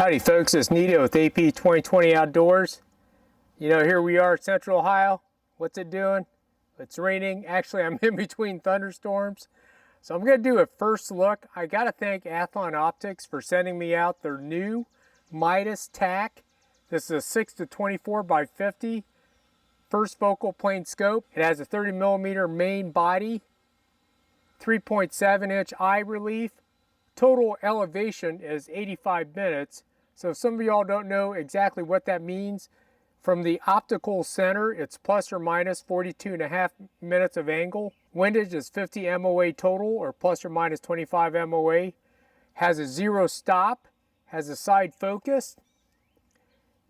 Howdy folks, it's Nito with AP 2020 Outdoors. You know, here we are, Central Ohio. What's it doing? It's raining. Actually, I'm in between thunderstorms. So I'm going to do a first look. I got to thank Athlon Optics for sending me out their new Midas TAC. This is a 6 to 24 by 50 first focal plane scope. It has a 30mm main body, 3.7 inch eye relief. Total elevation is 85 minutes. So if some of y'all don't know exactly what that means, from the optical center, it's plus or minus 42.5 minutes of angle. Windage is 50 MOA total, or plus or minus 25 MOA. Has a zero stop, has a side focus,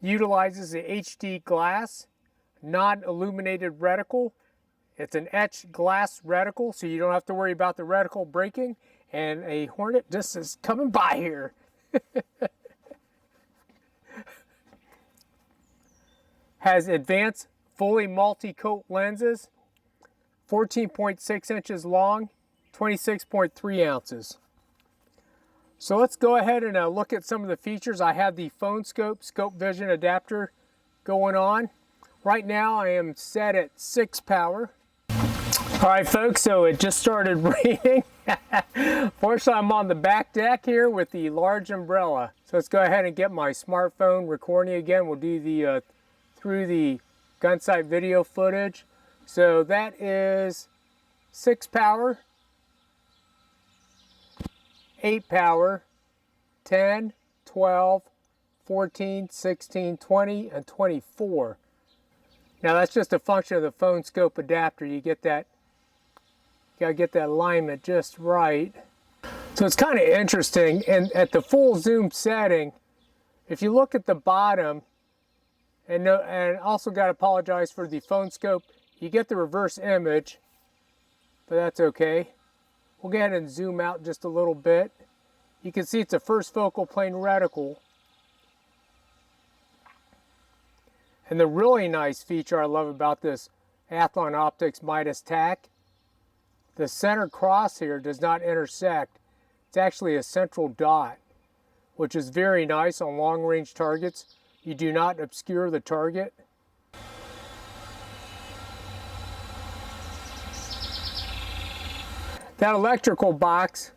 utilizes the HD glass, non-illuminated reticle. It's an etched glass reticle, so you don't have to worry about the reticle breaking. And a hornet just is coming by here. Has advanced fully multi-coat lenses, 14.6 inches long, 26.3 ounces. So let's go ahead and look at some of the features. I have the phone scope vision adapter going on. Right now I am set at 6 power. All right folks, so it just started raining. Fortunately, I'm on the back deck here with the large umbrella. So let's go ahead and get my smartphone recording again. We'll do the through the gun sight video footage. So that is 6 power, 8 power, 10, 12, 14, 16, 20, and 24. Now that's just a function of the phone scope adapter. You gotta get that alignment just right. So it's kind of interesting, and at the full zoom setting, if you look at the bottom, and also got to apologize for the phone scope, you get the reverse image, but that's okay. We'll go ahead and zoom out just a little bit. You can see it's a first focal plane reticle. And the really nice feature I love about this Athlon Optics Midas TAC, the center crosshair does not intersect. It's actually a central dot, which is very nice on long-range targets. You do not obscure the target. That electrical box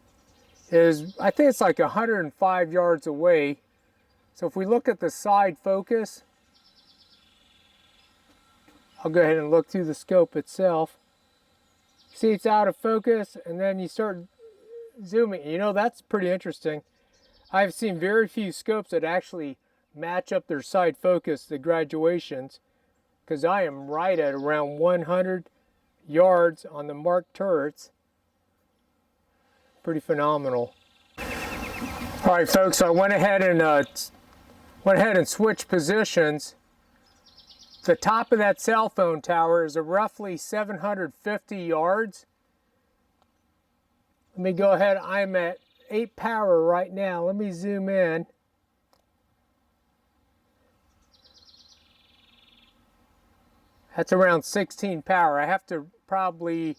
is, I think it's like 105 yards away. So if we look at the side focus, I'll go ahead and look through the scope itself. See, it's out of focus, and then you start zooming. You know, that's pretty interesting. I've seen very few scopes that actually match up their side focus, the graduations, because I am right at around 100 yards on the marked turrets. Pretty phenomenal. All right, folks, so I went ahead and switched positions. The top of that cell phone tower is roughly 750 yards. Let me go ahead. I'm at 8 power right now. Let me zoom in. That's around 16 power. I have to probably,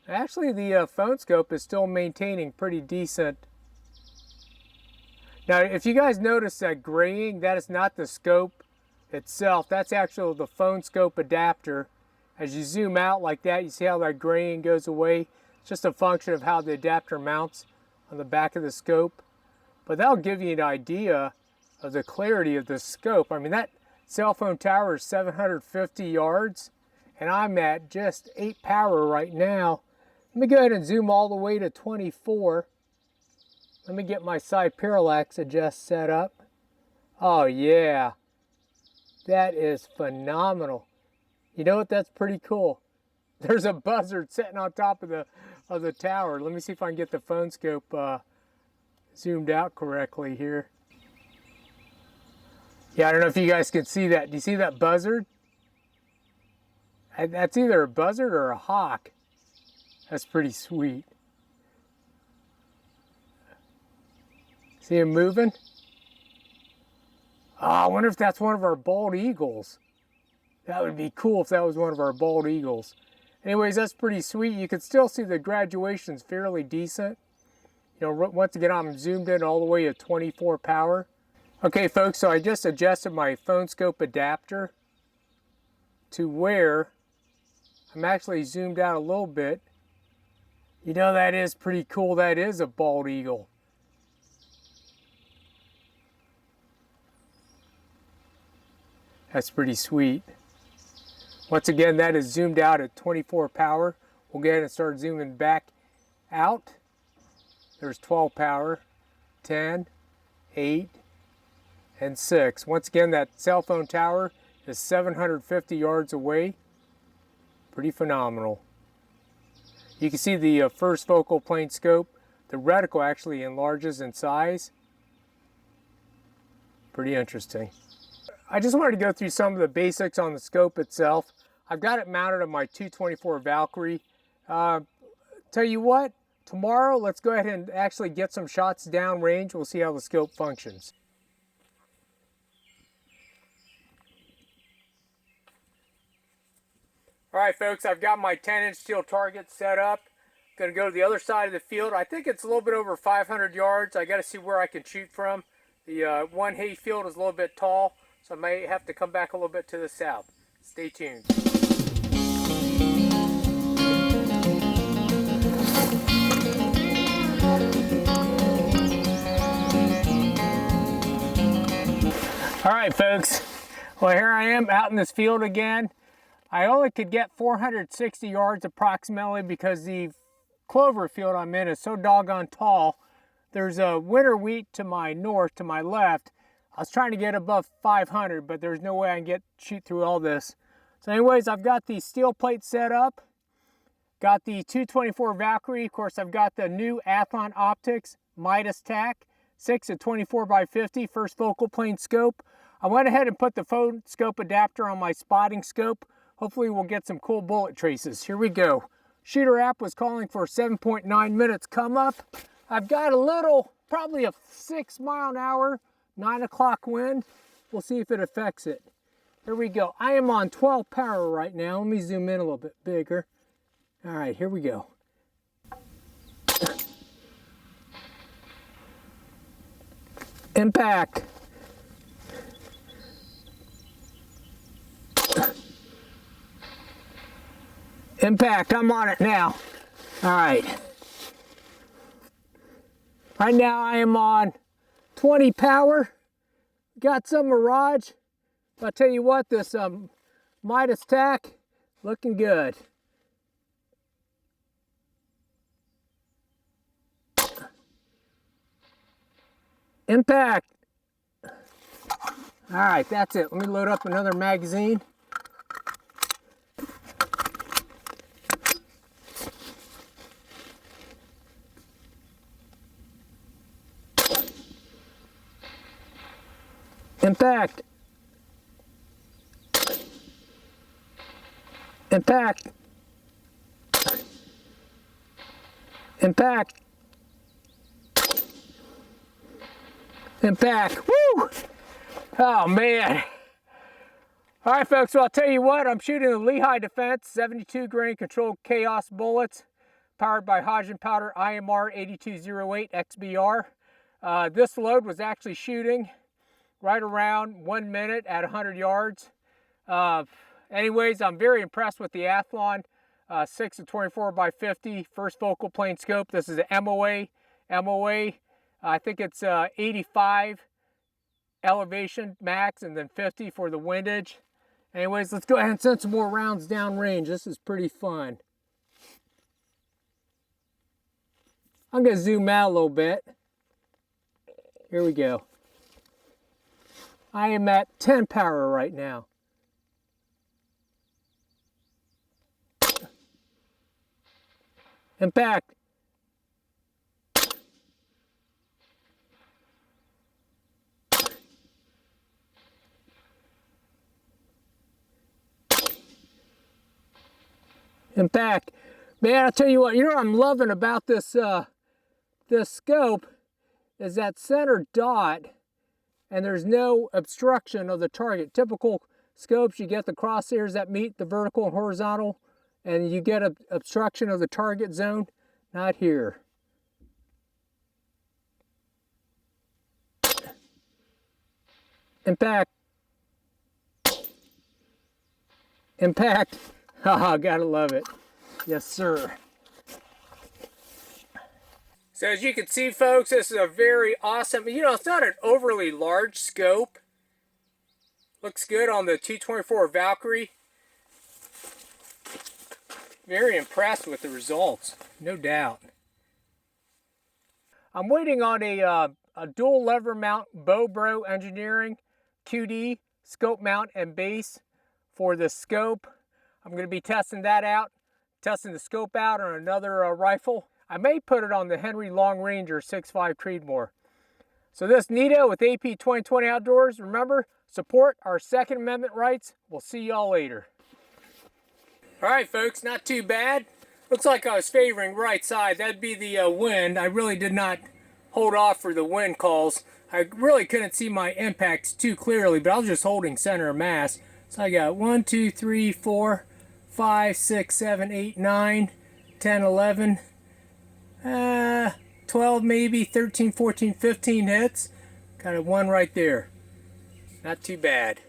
actually the phone scope is still maintaining pretty decent. Now if you guys notice that graying, that is not the scope itself. That's actually the phone scope adapter. As you zoom out like that, you see how that graying goes away. It's just a function of how the adapter mounts on the back of the scope. But that'll give you an idea of the clarity of the scope. I mean, that cell phone tower is 750 yards, and I'm at just 8 power right now. Let me go ahead and zoom all the way to 24. Let me get my side parallax adjust set up. Oh yeah, that is phenomenal. You know what, that's pretty cool. There's a buzzard sitting on top of the tower. Let me see if I can get the phone scope zoomed out correctly here. Yeah, I don't know if you guys can see that. Do you see that buzzard? That's either a buzzard or a hawk. That's pretty sweet. See him moving? Oh, I wonder if that's one of our bald eagles. That would be cool if that was one of our bald eagles. Anyways, that's pretty sweet. You can still see the graduation's fairly decent. You know, once again, I'm zoomed in all the way at 24 power. Okay folks, so I just adjusted my phone scope adapter to where I'm actually zoomed out a little bit. You know, that is pretty cool. That is a bald eagle. That's pretty sweet. Once again, that is zoomed out at 24 power. We'll go ahead and start zooming back out. There's 12 power, 10, 8, and 6. Once again, that cell phone tower is 750 yards away. Pretty phenomenal. You can see the first focal plane scope. The reticle actually enlarges in size. Pretty interesting. I just wanted to go through some of the basics on the scope itself. I've got it mounted on my 224 Valkyrie. Tell you what, tomorrow let's go ahead and actually get some shots downrange. We'll see how the scope functions. All right, folks, I've got my 10-inch steel target set up. Going to go to the other side of the field. I think it's a little bit over 500 yards. I got to see where I can shoot from. The one hay field is a little bit tall, so I may have to come back a little bit to the south. Stay tuned. All right, folks. Well, here I am out in this field again. I only could get 460 yards approximately because the clover field I'm in is so doggone tall. There's a winter wheat to my north, to my left. I was trying to get above 500, but there's no way I can shoot through all this. So anyways, I've got the steel plate set up. Got the 224 Valkyrie. Of course, I've got the new Athlon optics, Midas TAC, 6 at 24 by 50, first focal plane scope. I went ahead and put the phone scope adapter on my spotting scope. Hopefully we'll get some cool bullet traces. Here we go. Shooter app was calling for 7.9 minutes come up. I've got a little, probably a 6 mile an hour, 9 o'clock wind. We'll see if it affects it. Here we go. I am on 12 power right now. Let me zoom in a little bit bigger. All right, here we go. Impact. Impact, I'm on it now. All right. Right now I am on 20 power. Got some mirage. I'll tell you what, this Midas TAC, looking good. Impact. All right, that's it. Let me load up another magazine. Impact. Impact. Impact. Impact. Woo! Oh man. All right, folks, so I'll tell you what, I'm shooting the Lehigh Defense 72 grain controlled chaos bullets powered by Hodgin Powder IMR 8208 XBR. This load was actually shooting right around 1 minute at 100 yards. Anyways, I'm very impressed with the Athlon 6 to 24 by 50 first focal plane scope. This is an MOA. I think it's 85 elevation max and then 50 for the windage. Anyways, let's go ahead and send some more rounds downrange. This is pretty fun. I'm going to zoom out a little bit. Here we go. I am at 10 power right now. Impact. Impact. Man, I'll tell you what, you know what I'm loving about this this scope is that center dot, and there's no obstruction of the target. Typical scopes, you get the crosshairs that meet the vertical and horizontal, and you get an obstruction of the target zone. Not here. Impact. Impact. Haha, gotta love it. Yes, sir. So as you can see, folks, this is a very awesome, you know, it's not an overly large scope. Looks good on the 224 Valkyrie. Very impressed with the results, no doubt. I'm waiting on a dual lever mount Bobro Engineering QD scope mount and base for the scope. I'm going to be testing that out, testing the scope out on another rifle. I may put it on the Henry Long Ranger 6.5 Creedmoor. So this Nito with AP 2020 Outdoors. Remember, support our Second Amendment rights. We'll see y'all later. All right, folks, not too bad. Looks like I was favoring right side. That'd be the wind. I really did not hold off for the wind calls. I really couldn't see my impacts too clearly, but I was just holding center of mass. So I got 1, 2, 3, 4, 5, 6, 7, 8, 9, 10, 11, 12 maybe, 13, 14, 15 hits. Got a 1 right there. Not too bad.